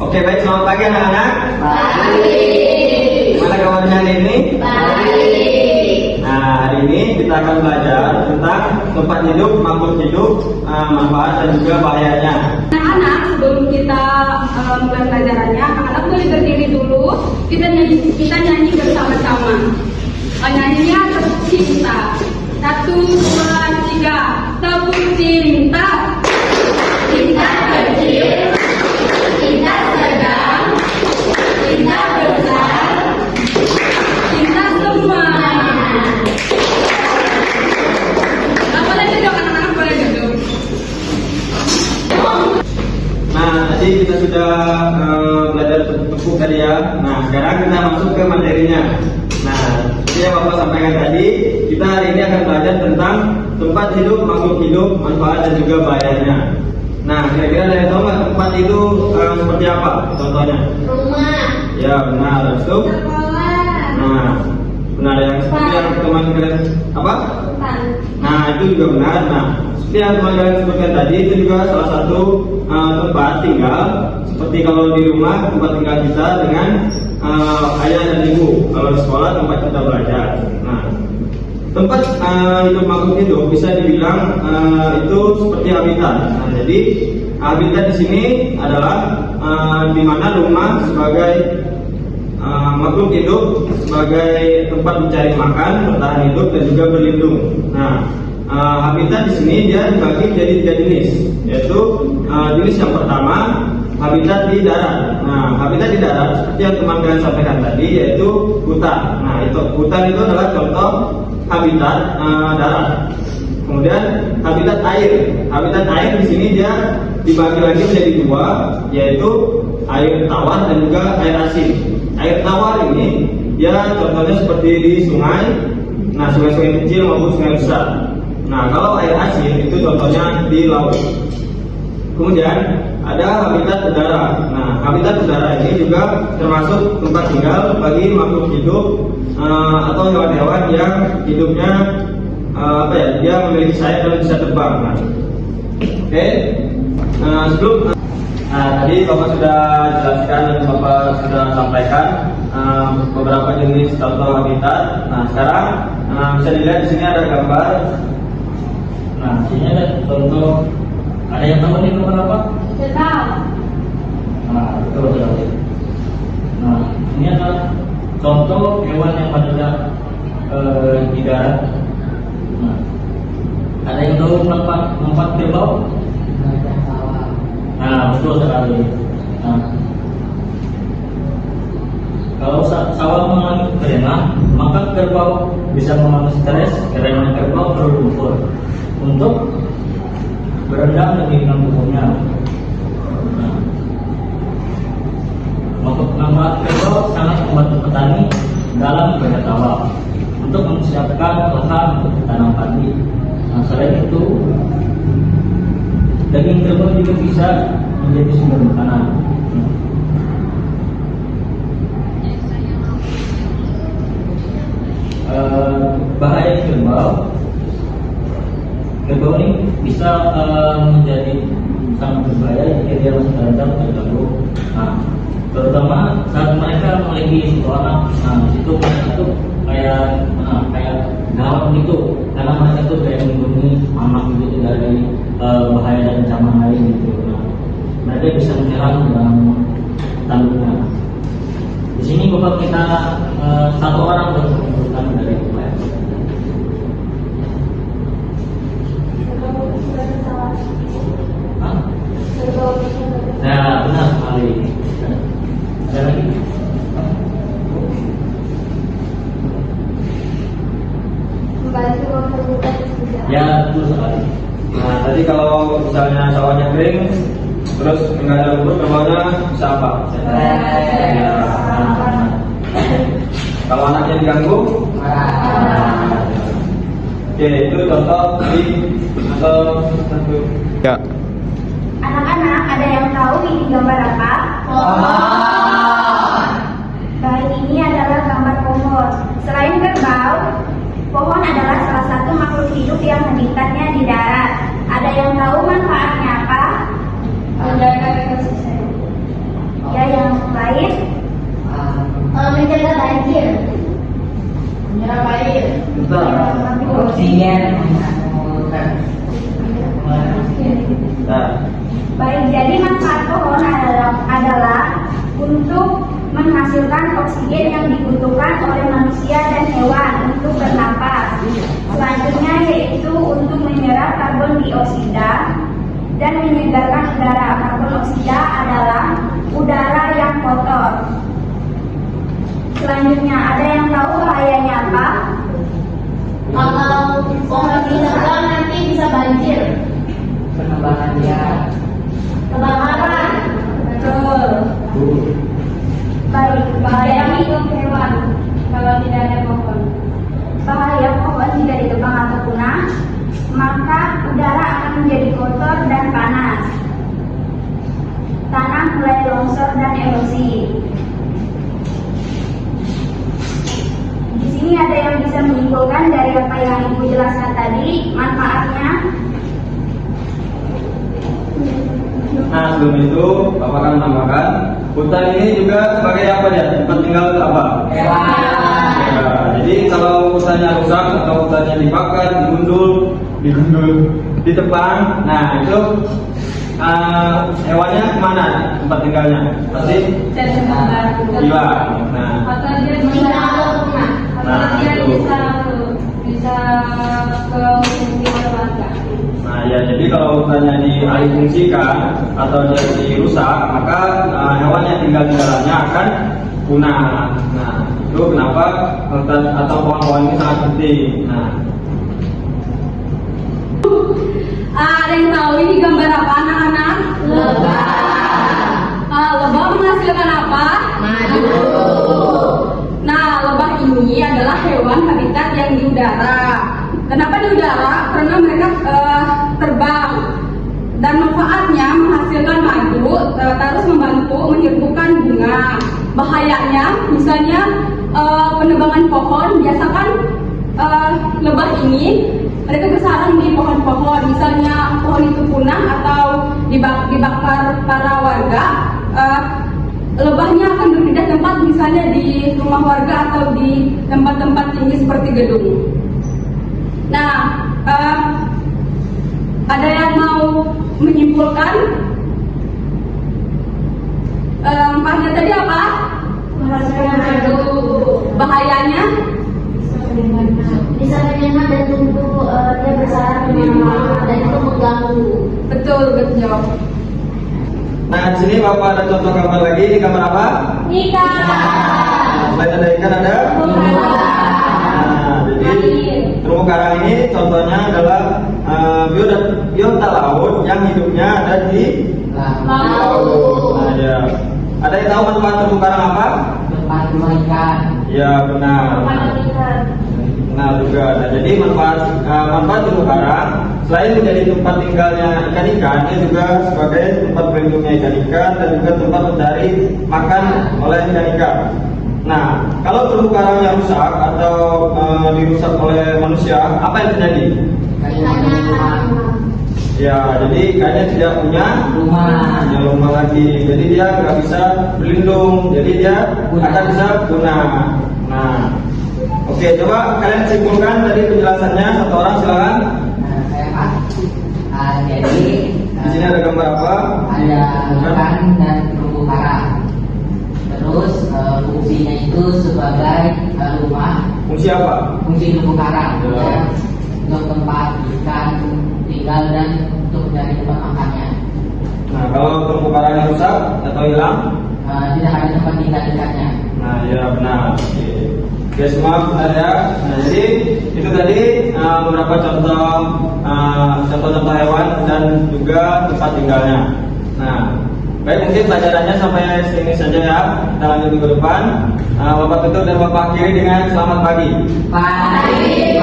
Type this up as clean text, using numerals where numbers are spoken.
Oke, baik, selamat pagi anak-anak. Gimana kabarnya hari ini? Nah, hari ini kita akan belajar tentang tempat hidup, makhluk hidup, manfaat dan juga bahayanya. Anak-anak, sebelum kita mulai pelajarannya, anak-anak boleh berdiri dulu. Kita nyanyi bersama-sama. Nyanyinya tepuk cinta. 1, 2, 3. Tepuk cinta. Cinta kecil, cinta sedang, cinta besar, cinta semua. Boleh duduk, anak-anak boleh duduk. Nah, tadi kita sudah belajar tepuk-tepuk tadi ya. Nah, sekarang kita masuk ke materinya. Nah, seperti yang Bapak sampaikan tadi, kita hari ini akan belajar tentang tempat hidup, makhluk hidup, manfaat dan juga bahayanya. Nah, kira-kira ada yang tahu nggak tempat itu seperti apa? Contohnya? Rumah, Ya, benar. Habis itu? sekolah, Nah, benar yang seperti yang teman kalian apa? hutan. Nah, itu juga benar. Nah, seperti yang teman kalian sebutkan tadi, itu juga salah satu tempat tinggal. Seperti kalau di rumah tempat tinggal kita dengan ayah dan ibu. Kalau di sekolah tempat kita belajar. Nah, tempat hidup makhluk hidup bisa dibilang itu seperti habitat. Nah, jadi habitat di sini adalah di mana rumah sebagai makhluk hidup sebagai tempat mencari makan, bertahan hidup dan juga berlindung. Nah, habitat di sini dia dibagi menjadi 3 jenis, yaitu jenis yang pertama habitat di darat. Nah, habitat di darat seperti yang teman kalian sampaikan tadi yaitu hutan. Nah, itu hutan itu adalah contoh habitat darat. Kemudian habitat air. Habitat air di sini dia dibagi lagi menjadi 2, yaitu air tawar dan juga air asin. Air tawar ini dia contohnya seperti di sungai. Nah, sungai-sungai kecil maupun sungai besar. Nah, kalau air asin itu contohnya di laut. Kemudian ada habitat udara. Nah, habitat udara ini juga termasuk tempat tinggal bagi makhluk hidup atau hewan-hewan yang hidupnya dia memiliki sayap dan bisa terbang. Nah, oke. Sebelum tadi Bapak sudah jelaskan dan Bapak sudah sampaikan beberapa jenis contoh habitat. Nah, sekarang bisa dilihat di sini ada gambar. Nah, di sini ada contoh. Ada yang tahu ini gambar apa? Sedang. Nah, betul. Nah, ini adalah contoh hewan yang pada di darat. Nah, ada yang tahu tempat kerbau? Nah, betul sekali. Nah, kalau sawah mengalami keringan, maka kerbau bisa mengalami stres karena kerbau perlu lumpur untuk berendam lebih dalam tubuhnya. Nah, manfaat kerbau sangat membantu petani dalam bekerja sawah untuk mempersiapkan lahan untuk tanam padi. Nah, selain itu, daging kerbau juga bisa menjadi sumber makanan. Bahaya kerbau ini bisa menjadi sangat berbahaya jika dia masih terancam terganggu. Nah, terutama saat mereka memiliki satu anak. Nah, di situ mereka tuh kayak gawat gitu, karena mereka tuh kayak melindungi anak gitu dari bahaya dan ancaman lain gitu. Nah, mereka bisa menyerang dalam tanduknya. Di sini Bapak kita satu orang berkebutuhan dari upaya. Nah, benar sekali. Ada lagi? Membantu mempermudah pekerjaan. Ya, betul sekali. Nah, tadi kalau misalnya sawahnya kering, terus nggak ada lumpur, kerbaunya bisa apa? Ya, kalau anaknya diganggu, oke, itu contoh di atau ya. Anak-anak, ada yang tahu ini gambar apa? Pohon. Baik, ini adalah gambar pohon. Selain kerbau, pohon adalah salah satu makhluk hidup yang habitatnya di darat. Ada yang tahu manfaatnya apa? Menjaga ekosistem. Ya, Nah, Baik, jadi manfaat pohon adalah untuk menghasilkan oksigen yang dibutuhkan oleh manusia dan hewan untuk bernapas. Selanjutnya yaitu untuk menyerap karbon dioksida dan menyegarkan udara. Karbon dioksida adalah udara yang kotor. Selanjutnya, ada yang tahu bahayanya apa? Kalau pohon ditebang nanti bisa banjir. Penebangan dia. Kebakaran. Betul. Baik, bahaya hidup hewan kalau tidak ada pohon. Bahaya pohon jika ditebang atau punah, maka udara akan menjadi kotor dan panas. Tanah mulai longsor dan erosi. Di sini ada yang bisa menyimpulkan dari apa yang Ibu jelaskan tadi, manfaatnya. nah sebelum itu Bapak akan menambahkan hutan ini juga sebagai apa ya? Tempat tinggal apa? Ya, jadi kalau hutannya rusak atau hutannya dibakar, ditebang, nah itu hewannya kemana tempat tinggalnya? Pasti Cari tempat baru. hilang. Nah, Atau dia Tinggal atau punah. atau dia itu. bisa ke pemukiman warga. Nah ya, jadi kalau hutannya dialihfungsikan atau dia dirusak, maka hewan yang tinggal di dalamnya akan punah. Nah, itu kenapa hutan atau pohon-pohon ini sangat penting. Nah, Ada yang tahu ini gambar apa anak-anak? Lebah. Lebah menghasilkan apa? Madu. Nah, lebah ini adalah hewan habitat yang di udara. Kenapa di udara? Karena mereka terbang. Dan manfaatnya menghasilkan madu, terus membantu menyerbukan bunga. Bahayanya, misalnya penebangan pohon, biasakan lebah ini mereka bersarang di pohon-pohon. Misalnya pohon itu punah atau dibakar para warga, lebahnya akan berpindah tempat, misalnya di rumah warga atau di tempat-tempat tinggi seperti gedung. Nah, ada yang mau menyimpulkan manfaatnya tadi apa? Bahayanya? Bisa menyengat dan tumbuh dia bersarang di mana-mana dan itu mengganggu. Betul, betul. nah di sini Bapak ada contoh gambar lagi. Ini gambar apa? Ikan. Selain ada ikan ada? Nah, jadi terumbu karang ini contohnya adalah biota laut yang hidupnya ada di laut. Nah, ya. Ada yang tahu manfaat terumbu karang apa? Tempat rumah ikan. Ya benar. Nah juga. Nah, jadi manfaat terumbu karang selain menjadi tempat tinggalnya ikan-ikan, dia juga sebagai tempat berlindungnya ikan-ikan dan juga tempat mencari makan oleh ikan-ikan. Nah, kalau terumbu karangnya rusak atau dirusak oleh manusia, apa yang terjadi? Ya, jadi ikannya tidak punya rumah lagi. Jadi dia nggak bisa berlindung. Jadi dia akan bisa punah. Nah, oke, coba kalian simpulkan tadi penjelasannya. Satu orang silakan. Jadi Di sini ada gambar apa? ada ikan dan terumbu karang. Terus fungsinya itu sebagai rumah. Fungsi apa? Fungsi terumbu karang Ya. ya, untuk tempat ikan tinggal dan untuk mencari tempat makannya. Nah, kalau terumbu karangnya rusak atau hilang, Tidak ada tempat tinggal ikannya. nah ya benar. Oke, semua benar ya. Nah, jadi itu tadi beberapa contoh-contoh hewan dan juga tempat tinggalnya. Nah, baik, mungkin pelajarannya sampai sini saja ya. Kita lanjut minggu depan. Bapak tutup dan Bapak akhiri dengan selamat pagi. Pagi.